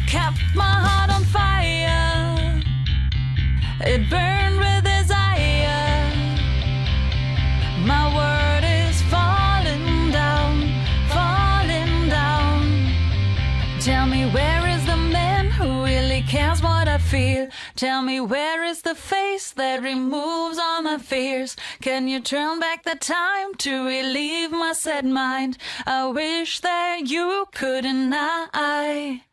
kept my heart on fire. It burned with desire. My world is falling down, falling down. Tell me, where is the man who really cares what I feel? Tell me, where is the face that removes all my fears? Can you turn back the time to relieve my sad mind? I wish that you could, and I